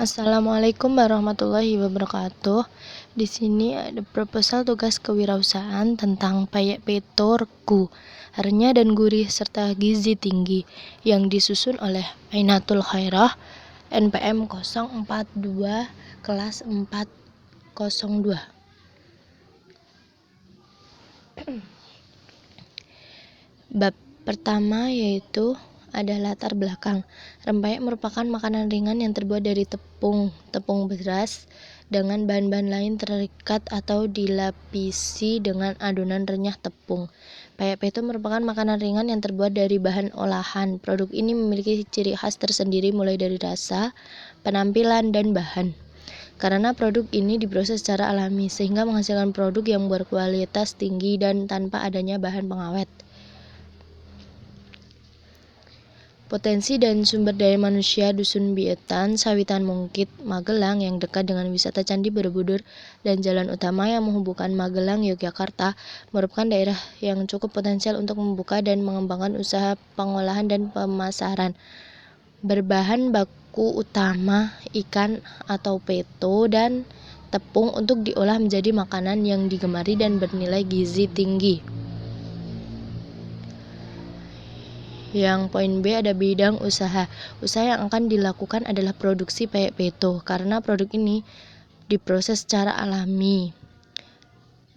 Assalamualaikum warahmatullahi wabarakatuh. Di sini ada proposal tugas kewirausahaan tentang payek peto regu, renyah dan gurih serta gizi tinggi yang disusun oleh Ainatul Khairah NPM 042 kelas 402. Bab pertama yaitu ada latar belakang. Rempeyek merupakan makanan ringan yang terbuat dari tepung beras dengan bahan-bahan lain terikat atau dilapisi dengan adonan renyah tepung. Payek peto merupakan makanan ringan yang terbuat dari bahan olahan. Produk ini memiliki ciri khas tersendiri mulai dari rasa, penampilan, dan bahan. Karena produk ini diproses secara alami sehingga menghasilkan produk yang berkualitas tinggi dan tanpa adanya bahan pengawet. Potensi dan sumber daya manusia Dusun Bietan, Sawitan Mungkit, Magelang yang dekat dengan wisata Candi Borobudur dan jalan utama yang menghubungkan Magelang, Yogyakarta merupakan daerah yang cukup potensial untuk membuka dan mengembangkan usaha pengolahan dan pemasaran. Berbahan baku utama ikan atau peto dan tepung untuk diolah menjadi makanan yang digemari dan bernilai gizi tinggi. Yang poin B ada bidang usaha. Usaha yang akan dilakukan adalah produksi payek peto karena produk ini diproses secara alami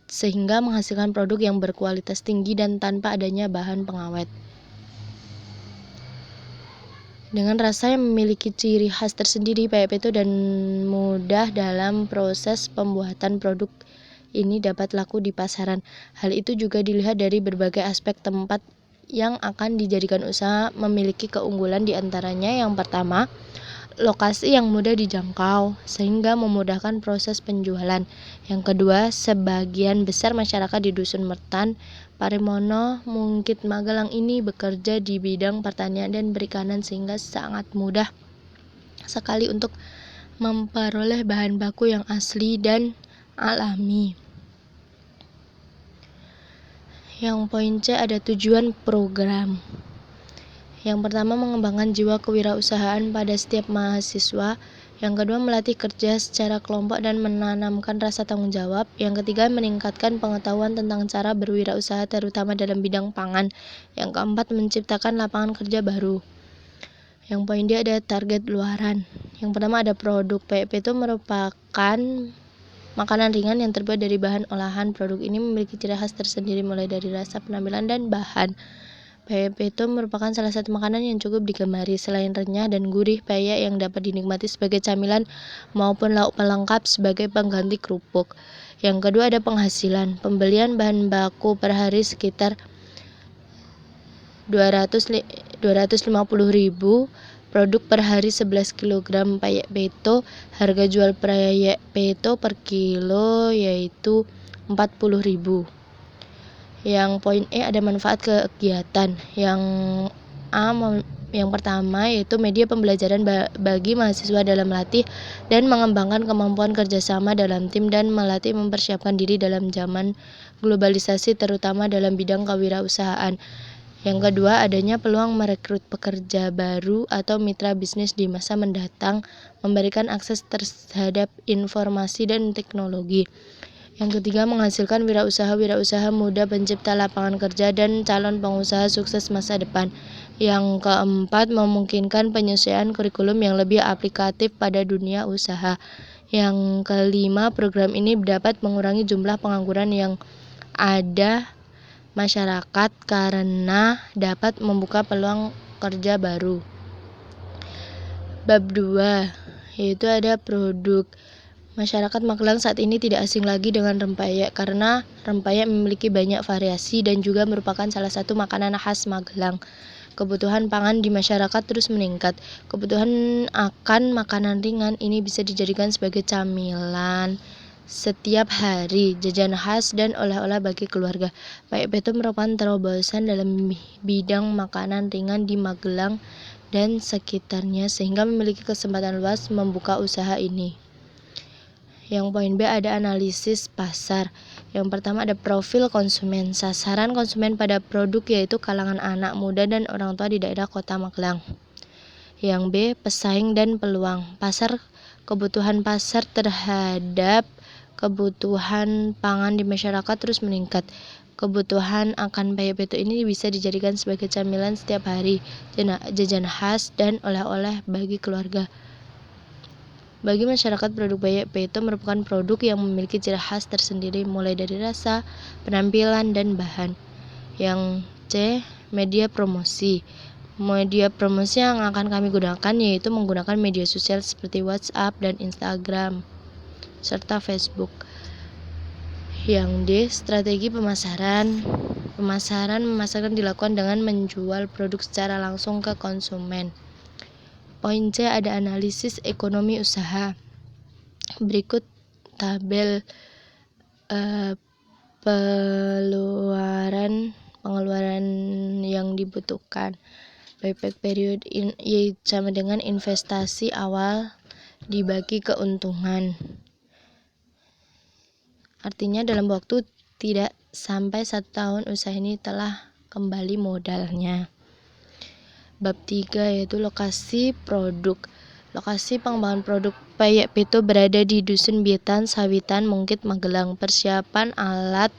sehingga menghasilkan produk yang berkualitas tinggi dan tanpa adanya bahan pengawet. Dengan rasa yang memiliki ciri khas tersendiri, payek peto dan mudah dalam proses pembuatan produk ini dapat laku di pasaran. Hal itu juga dilihat dari berbagai aspek. Tempat yang akan dijadikan usaha memiliki keunggulan, di antaranya yang pertama, lokasi yang mudah dijangkau sehingga memudahkan proses penjualan. Yang kedua, sebagian besar masyarakat di Dusun Mertan, Parimono, Mungkit, Magelang ini bekerja di bidang pertanian dan perikanan sehingga sangat mudah sekali untuk memperoleh bahan baku yang asli dan alami. Yang poin C ada tujuan program. Yang pertama, mengembangkan jiwa kewirausahaan pada setiap mahasiswa. Yang kedua, melatih kerja secara kelompok dan menanamkan rasa tanggung jawab. Yang ketiga, meningkatkan pengetahuan tentang cara berwirausaha terutama dalam bidang pangan. Yang keempat, menciptakan lapangan kerja baru. Yang poin D ada target luaran. Yang pertama ada produk. Payek peto merupakan makanan ringan yang terbuat dari bahan olahan. Produk ini memiliki ciri khas tersendiri mulai dari rasa, penampilan, dan bahan. Payek peto merupakan salah satu makanan yang cukup digemari. Selain renyah dan gurih, payek yang dapat dinikmati sebagai camilan maupun lauk pelengkap sebagai pengganti kerupuk. Yang kedua ada penghasilan. Pembelian bahan baku per hari sekitar 250.000. Produk per hari 11 kg payek peto. Harga jual payek peto per kilo yaitu 40.000. Yang poin E ada manfaat kegiatan. Yang pertama yaitu media pembelajaran bagi mahasiswa dalam melatih dan mengembangkan kemampuan kerjasama dalam tim dan melatih mempersiapkan diri dalam zaman globalisasi terutama dalam bidang kewirausahaan. Yang kedua, adanya peluang merekrut pekerja baru atau mitra bisnis di masa mendatang, memberikan akses terhadap informasi dan teknologi. Yang ketiga, menghasilkan wirausaha muda, pencipta lapangan kerja, dan calon pengusaha sukses masa depan. Yang keempat, memungkinkan penyesuaian kurikulum yang lebih aplikatif pada dunia usaha. Yang kelima, program ini dapat mengurangi jumlah pengangguran yang ada masyarakat karena dapat membuka peluang kerja baru. Bab 2 yaitu ada produk. Masyarakat Magelang saat ini tidak asing lagi dengan rempeyek karena rempeyek memiliki banyak variasi dan juga merupakan salah satu makanan khas Magelang. Kebutuhan pangan di masyarakat terus meningkat. Kebutuhan akan makanan ringan ini bisa dijadikan sebagai camilan setiap hari, jajan khas, dan oleh-oleh bagi keluarga. Payek peto merupakan terobosan dalam bidang makanan ringan di Magelang dan sekitarnya sehingga memiliki kesempatan luas membuka usaha ini. Yang poin B ada analisis pasar. Yang pertama ada profil konsumen. Sasaran konsumen pada produk yaitu kalangan anak muda dan orang tua di daerah Kota Magelang. Yang B, pesaing dan peluang. Kebutuhan pasar terhadap kebutuhan pangan di masyarakat terus meningkat. Kebutuhan akan peyek peto ini bisa dijadikan sebagai camilan setiap hari, jajan khas, dan oleh-oleh bagi keluarga. Bagi masyarakat, produk peyek peto merupakan produk yang memiliki ciri khas tersendiri, mulai dari rasa, penampilan, dan bahan. Yang C, media promosi. Media promosi yang akan kami gunakan yaitu menggunakan media sosial seperti WhatsApp dan Instagram, serta Facebook. Yang D, strategi pemasaran. Pemasaran dilakukan dengan menjual produk secara langsung ke konsumen. Poin C, ada analisis ekonomi usaha. Berikut tabel pengeluaran yang dibutuhkan. Payback period yaitu sama dengan investasi awal dibagi keuntungan. Artinya dalam waktu tidak sampai 1 tahun usaha ini telah kembali modalnya. Bab 3 yaitu lokasi produk. Lokasi pengembangan produk peyek peto berada di Dusun Bietan, Sawitan, Mungkit, Magelang. Persiapan alat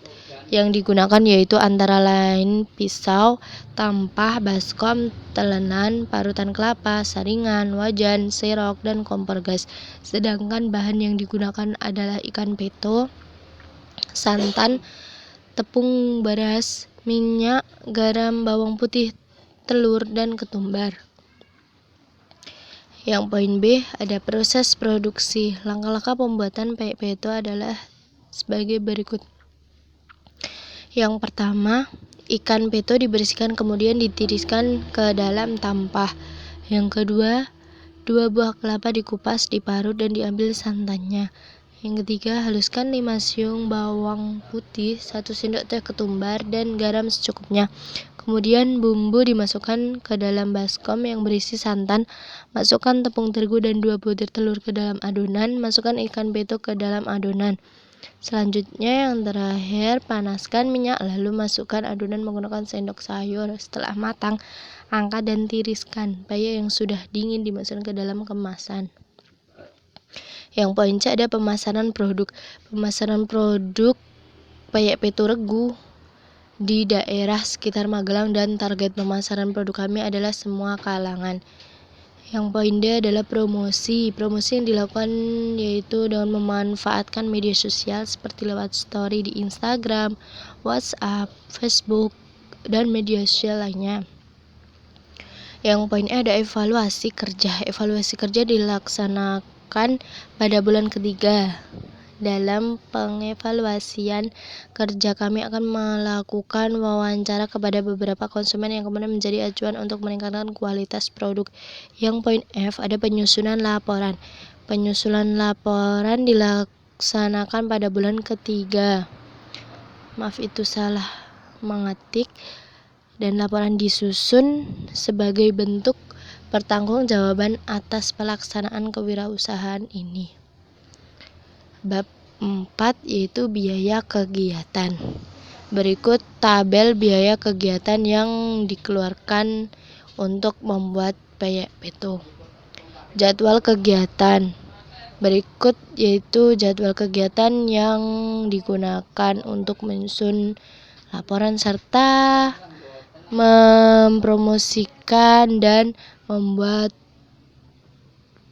yang digunakan yaitu antara lain pisau, tampah, baskom, telenan, parutan kelapa, saringan, wajan, serok, dan kompor gas. Sedangkan bahan yang digunakan adalah ikan peto, santan, tepung beras, minyak, garam, bawang putih, telur, dan ketumbar. Yang poin B, ada proses produksi. Langkah-langkah pembuatan peyek peto adalah sebagai berikut. Yang pertama, ikan peto dibersihkan kemudian ditiriskan ke dalam tampah. Yang kedua, 2 buah kelapa dikupas, diparut, dan diambil santannya. Yang ketiga, haluskan 5 siung bawang putih, 1 sendok teh ketumbar, dan garam secukupnya. Kemudian bumbu dimasukkan ke dalam baskom yang berisi santan. Masukkan tepung terigu dan 2 butir telur ke dalam adonan. Masukkan ikan peto ke dalam adonan. Selanjutnya yang terakhir, panaskan minyak lalu masukkan adonan menggunakan sendok sayur. Setelah matang, angkat dan tiriskan. Peyek yang sudah dingin dimasukkan ke dalam kemasan. Yang poin C, ada pemasaran produk. Pemasaran produk peyek peto regu di daerah sekitar Magelang dan target pemasaran produk kami adalah semua kalangan. Yang poin D adalah promosi. Promosi yang dilakukan yaitu dengan memanfaatkan media sosial seperti lewat story di Instagram, WhatsApp, Facebook, dan media sosial lainnya. Yang poin E ada evaluasi kerja. Evaluasi kerja dilaksanakan pada bulan ketiga. Dalam pengevaluasian kerja kami akan melakukan wawancara kepada beberapa konsumen yang kemudian menjadi acuan untuk meningkatkan kualitas produk. Yang poin F ada penyusunan laporan. Penyusunan laporan dilaksanakan pada bulan ketiga. Maaf itu salah mengetik. Dan laporan disusun sebagai bentuk pertanggungjawaban atas pelaksanaan kewirausahaan ini. Bab 4 yaitu biaya kegiatan. Berikut tabel biaya kegiatan yang dikeluarkan untuk membuat peyek peto. Jadwal kegiatan. Berikut yaitu jadwal kegiatan yang digunakan untuk menyusun laporan serta mempromosikan dan membuat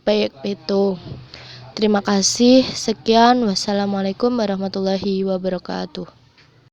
peyek peto. Terima kasih. Sekian. Wassalamualaikum warahmatullahi wabarakatuh.